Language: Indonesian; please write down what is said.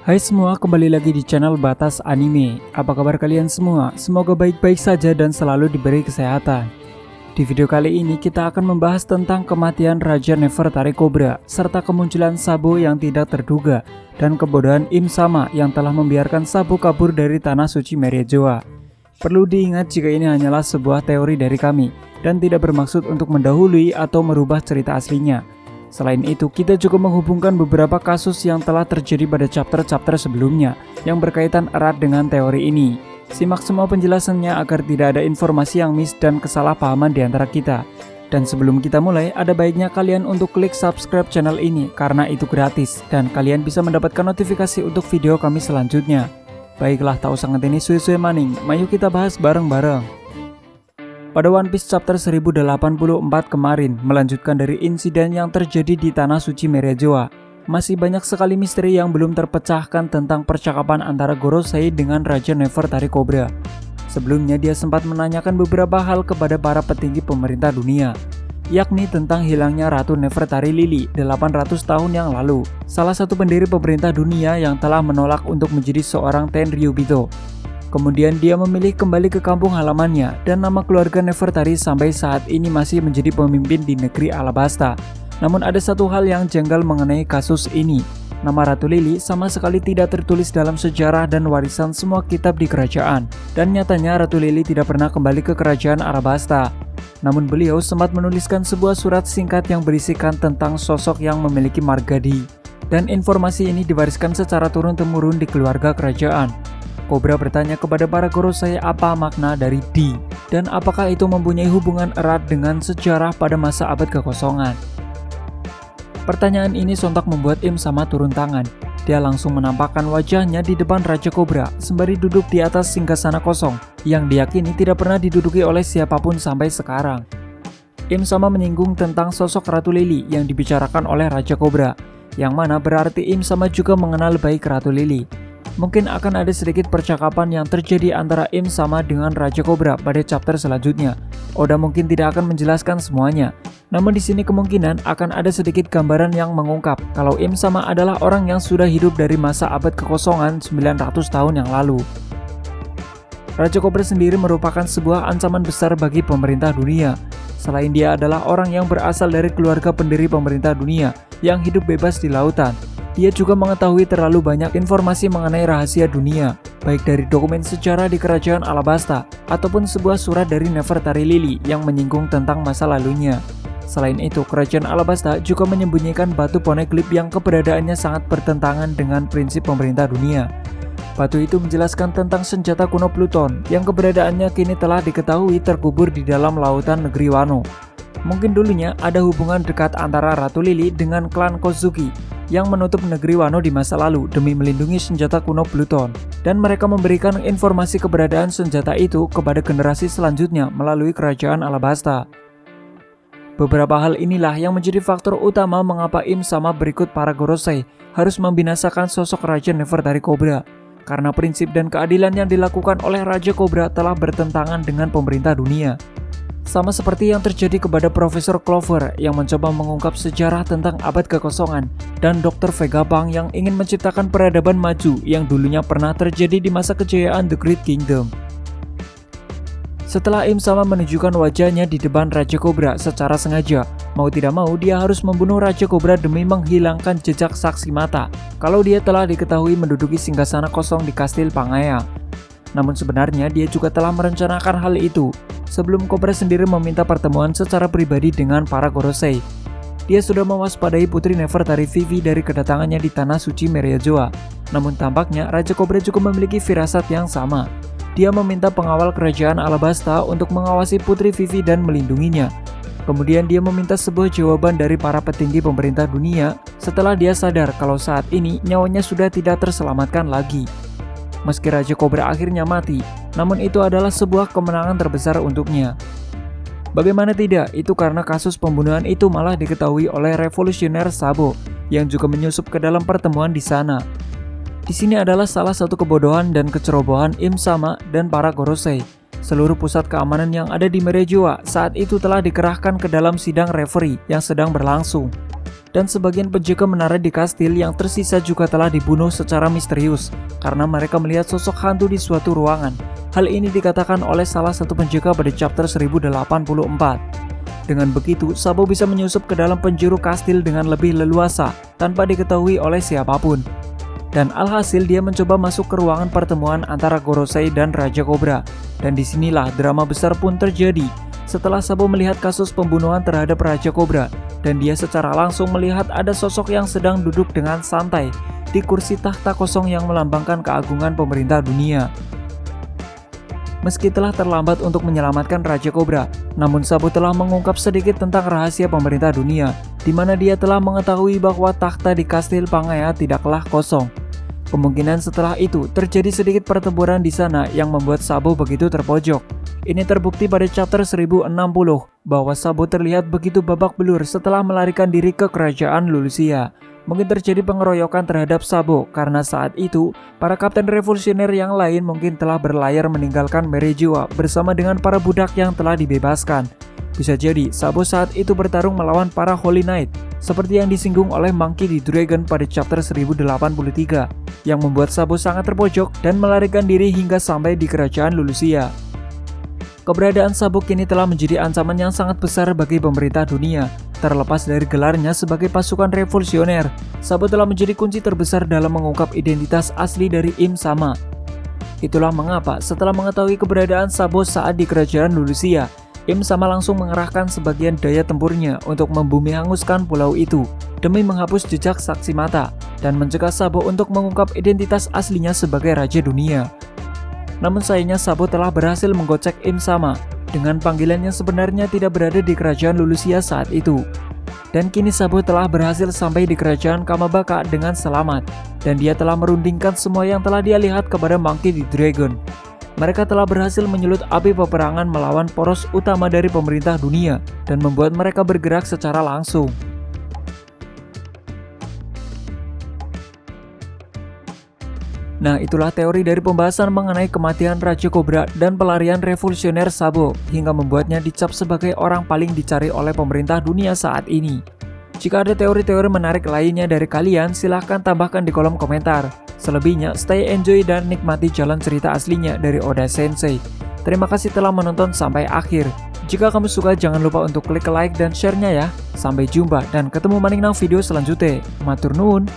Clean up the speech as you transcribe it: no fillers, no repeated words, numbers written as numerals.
Hai semua, kembali lagi di channel Batas Anime. Apa kabar kalian semua? Semoga baik-baik saja dan selalu diberi kesehatan. Di video kali ini kita akan membahas tentang kematian Raja Nefertari Cobra, serta kemunculan Sabo yang tidak terduga, dan kebodohan Im Sama yang telah membiarkan Sabo kabur dari Tanah Suci Meriajoa. Perlu diingat jika ini hanyalah sebuah teori dari kami, dan tidak bermaksud untuk mendahului atau merubah cerita aslinya. Selain itu, kita juga menghubungkan beberapa kasus yang telah terjadi pada chapter-chapter sebelumnya yang berkaitan erat dengan teori ini. Simak semua penjelasannya agar tidak ada informasi yang miss dan kesalahpahaman di antara kita. Dan sebelum kita mulai, ada baiknya kalian untuk klik subscribe channel ini karena itu gratis dan kalian bisa mendapatkan notifikasi untuk video kami selanjutnya. Baiklah, tak usah ngenteni suwe-suwe maning, mari kita bahas bareng-bareng. Pada One Piece chapter 1084 kemarin, melanjutkan dari insiden yang terjadi di Tanah Suci Meriajoa, masih banyak sekali misteri yang belum terpecahkan tentang percakapan antara Gorosei dengan Raja Nefertari Cobra. Sebelumnya dia sempat menanyakan beberapa hal kepada para petinggi pemerintah dunia, yakni tentang hilangnya Ratu Nefertari Lily 800 tahun yang lalu, salah satu pendiri pemerintah dunia yang telah menolak untuk menjadi seorang Tenryubito. Kemudian dia memilih kembali ke kampung halamannya dan nama keluarga Nefertari sampai saat ini masih menjadi pemimpin di negeri Alabasta. Namun ada satu hal yang janggal mengenai kasus ini. Nama Ratu Lily sama sekali tidak tertulis dalam sejarah dan warisan semua kitab di kerajaan. Dan nyatanya Ratu Lily tidak pernah kembali ke kerajaan Alabasta. Namun beliau sempat menuliskan sebuah surat singkat yang berisikan tentang sosok yang memiliki margadi. Dan informasi ini diwariskan secara turun-temurun di keluarga kerajaan. Cobra bertanya kepada para Gorosei apa makna dari D, dan apakah itu mempunyai hubungan erat dengan sejarah pada masa abad kekosongan. Pertanyaan ini sontak membuat Im Sama turun tangan. Dia langsung menampakkan wajahnya di depan Raja Cobra sembari duduk di atas singgasana kosong yang diyakini tidak pernah diduduki oleh siapapun sampai sekarang. Im Sama menyinggung tentang sosok Ratu Lily yang dibicarakan oleh Raja Cobra, yang mana berarti Im Sama juga mengenal baik Ratu Lily. Mungkin akan ada sedikit percakapan yang terjadi antara Im Sama dengan Raja Cobra pada chapter selanjutnya. Oda mungkin tidak akan menjelaskan semuanya. Namun di sini kemungkinan akan ada sedikit gambaran yang mengungkap kalau Im Sama adalah orang yang sudah hidup dari masa abad kekosongan 900 tahun yang lalu. Raja Cobra sendiri merupakan sebuah ancaman besar bagi pemerintah dunia. Selain dia adalah orang yang berasal dari keluarga pendiri pemerintah dunia yang hidup bebas di lautan, dia juga mengetahui terlalu banyak informasi mengenai rahasia dunia, baik dari dokumen sejarah di kerajaan Alabasta ataupun sebuah surat dari Nefertari Lily yang menyinggung tentang masa lalunya. Selain itu, kerajaan Alabasta juga menyembunyikan batu poneglyph yang keberadaannya sangat bertentangan dengan prinsip pemerintah dunia. Batu itu menjelaskan tentang senjata kuno Pluton yang keberadaannya kini telah diketahui terkubur di dalam lautan negeri Wano. Mungkin dulunya ada hubungan dekat antara Ratu Lily dengan klan Kozuki yang menutup negeri Wano di masa lalu demi melindungi senjata kuno Pluton, dan mereka memberikan informasi keberadaan senjata itu kepada generasi selanjutnya melalui kerajaan Alabasta. Beberapa hal inilah yang menjadi faktor utama mengapa Im Sama berikut para Gorosei harus membinasakan sosok Raja Nefertari Cobra, karena prinsip dan keadilan yang dilakukan oleh Raja Cobra telah bertentangan dengan pemerintah dunia. Sama seperti yang terjadi kepada Profesor Clover yang mencoba mengungkap sejarah tentang abad kekosongan, dan Dr. Vegapunk yang ingin menciptakan peradaban maju yang dulunya pernah terjadi di masa kejayaan The Great Kingdom. Setelah Im Sama menunjukkan wajahnya di depan Raja Cobra secara sengaja, mau tidak mau dia harus membunuh Raja Cobra demi menghilangkan jejak saksi mata kalau dia telah diketahui menduduki singgasana kosong di Kastil Pangaea. Namun sebenarnya dia juga telah merencanakan hal itu sebelum Cobra sendiri meminta pertemuan secara pribadi dengan para Gorosei. Dia sudah mewaspadai Putri Nefertari Vivi dari kedatangannya di Tanah Suci Meriajoa. Namun tampaknya Raja Cobra juga memiliki firasat yang sama. Dia meminta pengawal kerajaan Alabasta untuk mengawasi Putri Vivi dan melindunginya. Kemudian dia meminta sebuah jawaban dari para petinggi pemerintah dunia setelah dia sadar kalau saat ini nyawanya sudah tidak terselamatkan lagi. Meski Raja Cobra akhirnya mati, namun itu adalah sebuah kemenangan terbesar untuknya. Bagaimana tidak, itu karena kasus pembunuhan itu malah diketahui oleh revolusioner Sabo yang juga menyusup ke dalam pertemuan di sana. Di sini adalah salah satu kebodohan dan kecerobohan Im Sama dan para Gorosei. Seluruh pusat keamanan yang ada di Meriajoa saat itu telah dikerahkan ke dalam sidang referee yang sedang berlangsung. dan sebagian penjaga menara di kastil yang tersisa juga telah dibunuh secara misterius karena mereka melihat sosok hantu di suatu ruangan. Hal ini dikatakan oleh salah satu penjaga pada chapter 1084. Dengan begitu, Sabo bisa menyusup ke dalam penjuru kastil dengan lebih leluasa tanpa diketahui oleh siapapun. Dan alhasil dia mencoba masuk ke ruangan pertemuan antara Gorosei dan Raja Kobra. Dan disinilah drama besar pun terjadi setelah Sabo melihat kasus pembunuhan terhadap Raja Kobra. Dan dia secara langsung melihat ada sosok yang sedang duduk dengan santai di kursi tahta kosong yang melambangkan keagungan pemerintah dunia. Meski telah terlambat untuk menyelamatkan Raja Kobra, namun Sabo telah mengungkap sedikit tentang rahasia pemerintah dunia, di mana dia telah mengetahui bahwa takhta di kastil Pangea tidaklah kosong. Kemungkinan setelah itu terjadi sedikit pertempuran di sana yang membuat Sabo begitu terpojok. Ini terbukti pada chapter 1060 bahwa Sabo terlihat begitu babak belur setelah melarikan diri ke kerajaan Lulusia. Mungkin terjadi pengeroyokan terhadap Sabo karena saat itu para kapten revolusioner yang lain mungkin telah berlayar meninggalkan Merejiwa bersama dengan para budak yang telah dibebaskan. Bisa jadi Sabo saat itu bertarung melawan para Holy Knight seperti yang disinggung oleh Monkey D. Dragon pada chapter 1083 yang membuat Sabo sangat terpojok dan melarikan diri hingga sampai di kerajaan Lulusia. Keberadaan Sabo kini telah menjadi ancaman yang sangat besar bagi pemerintah dunia. Terlepas dari gelarnya sebagai pasukan revolusioner, Sabo telah menjadi kunci terbesar dalam mengungkap identitas asli dari Im Sama. Itulah mengapa setelah mengetahui keberadaan Sabo saat di kerajaan Lulusia, Im Sama langsung mengerahkan sebagian daya tempurnya untuk membumi hanguskan pulau itu demi menghapus jejak saksi mata dan mencegah Sabo untuk mengungkap identitas aslinya sebagai Raja Dunia. Namun sayangnya Sabo telah berhasil menggocek Im Sama dengan panggilan yang sebenarnya tidak berada di kerajaan Lulusia saat itu. Dan kini Sabo telah berhasil sampai di kerajaan Kamabaka dengan selamat, dan dia telah merundingkan semua yang telah dia lihat kepada Monkey D. Dragon. Mereka telah berhasil menyulut api peperangan melawan poros utama dari pemerintah dunia dan membuat mereka bergerak secara langsung. Nah, itulah teori dari pembahasan mengenai kematian Raja Kobra dan pelarian revolusioner Sabo hingga membuatnya dicap sebagai orang paling dicari oleh pemerintah dunia saat ini. Jika ada teori-teori menarik lainnya dari kalian, silahkan tambahkan di kolom komentar. Selebihnya, stay enjoy dan nikmati jalan cerita aslinya dari Oda Sensei. Terima kasih telah menonton sampai akhir. Jika kamu suka, jangan lupa untuk klik like dan share-nya ya. Sampai jumpa dan ketemu maning nang video selanjutnya. Matur nuwun.